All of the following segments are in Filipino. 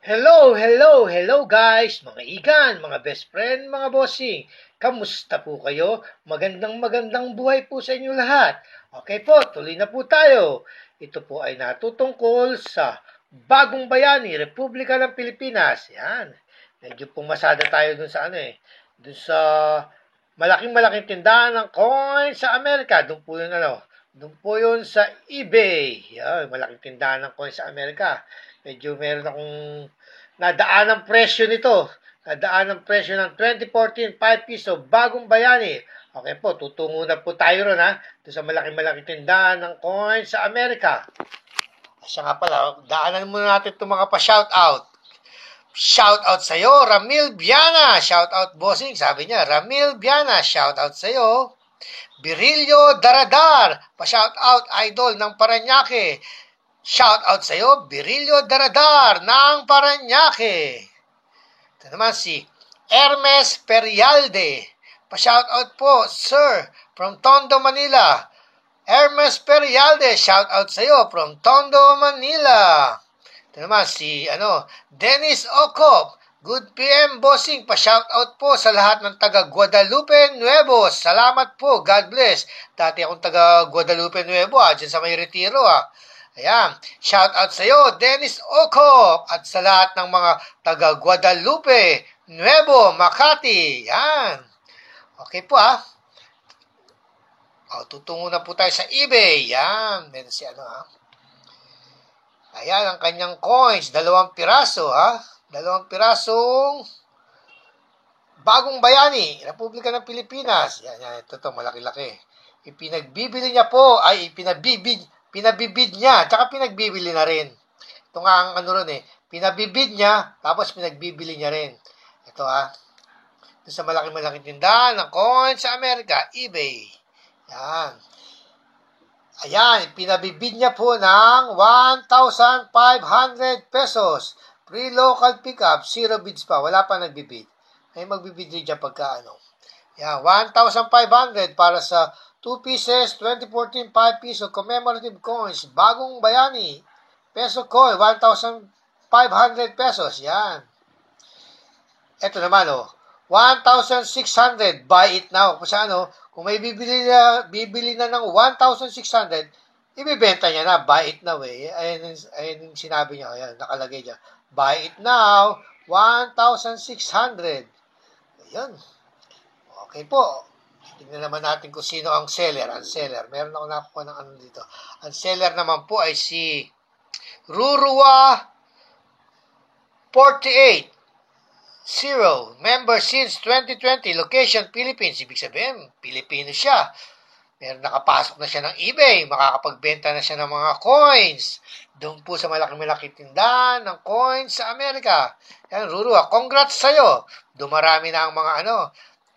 Hello guys, mga igan, mga best friend, mga bossing. Kamusta po kayo? Magandang buhay po sa inyo lahat. Okay po, tuloy na po tayo. Ito po ay natutungkol sa Bagong Bayani, Republika ng Pilipinas. Yan. Medyo pumasada tayo dun sa dun sa malaking tindahan ng coin sa Amerika. Doon po yun sa eBay. Yan, malaking tindahan ng coin sa Amerika. Medyo meron akong nadaan ng presyo nito. Nadaan ng presyo ng 2014, 5 piso, Bagong Bayani. Okay po, tutungo na po tayo ron doon sa malaking tindahan ng coin sa Amerika. Siya nga pala, daanan muna natin itong mga pa-shoutout. Shoutout sa'yo, Ramil Viana. Shoutout, bossing. Sabi niya, Ramil Viana, shoutout sa'yo. Virilio Daradar. Pa-shoutout, idol ng Paranaque. Shoutout sa'yo, Virilio Daradar ng Paranaque. Ito naman si Hermes Perialde. Pa-shoutout po, sir, from Tondo, Manila. Hermes Perialde, shoutout sa'yo from Tondo, Manila. Ito naman si Dennis Ocop. Good PM, bossing. Pa-shoutout po sa lahat ng taga Guadalupe Nuevo. Salamat po. God bless. Dati akong taga Guadalupe Nuevo dyan sa may retiro Ayan. Shoutout sa iyo, Dennis Ocop. At sa lahat ng mga taga Guadalupe Nuevo, Makati. Yan. Okay po tutungo na po tayo sa eBay. Yan. Meron si Ayan, ang kanyang coins. 2 piraso, 2 pirasong Bagong Bayani, Republika ng Pilipinas. Yan. Ito, malaki-laki. Ipinagbibili niya po, pinabibid niya, tsaka pinagbibili na rin. Ito nga ang pinabibid niya, tapos pinagbibili niya rin. Ito Ito sa malaking tindahan ng coins sa Amerika, eBay. Yan. Ayan, pinabibid niya po ng 1,500 pesos. Pre-local pickup, 0 bids pa. Wala pa nagbibid. May magbibid rin dyan pagka Yan, 1,500 para sa 2 pieces, 2014, 5 piso, commemorative coins, Bagong Bayani, peso coin, 1,500 pesos. Yan. Ito naman, 1,600, buy it now. Kasi kung may bibili na ng 1,600, ibibenta niya na, buy it now Ayun yung sinabi niya, ayan, nakalagay niya. Buy it now, 1,600. Ayun. Okay po. Tingnan naman natin kung sino ang seller. Ang seller. Meron ako nakuha ng dito. Ang seller naman po ay si Rurua 48. 0. Member since 2020. Location, Philippines. Ibig sabihin, Pilipino siya. Meron nakapasok na siya ng eBay. Makakapagbenta na siya ng mga coins. Doon po sa malaking tindahan ng coins sa Amerika. Yan, Rurua. Congrats sa'yo. Dumarami na ang mga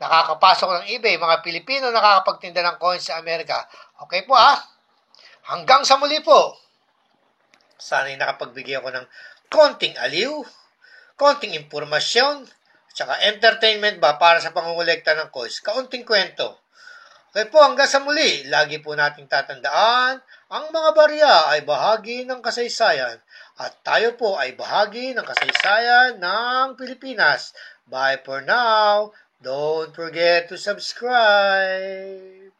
nakakapasok ng eBay. Mga Pilipino nakakapagtinda ng coins sa Amerika. Okay po Hanggang sa muli po. Sana'y nakapagbigay ako ng konting aliw, konting impormasyon, at saka entertainment para sa pangungulekta ng coins. Kaunting kwento. Okay po, hanggang sa muli. Lagi po nating tatandaan, ang mga barya ay bahagi ng kasaysayan. At tayo po ay bahagi ng kasaysayan ng Pilipinas. Bye for now. Don't forget to subscribe.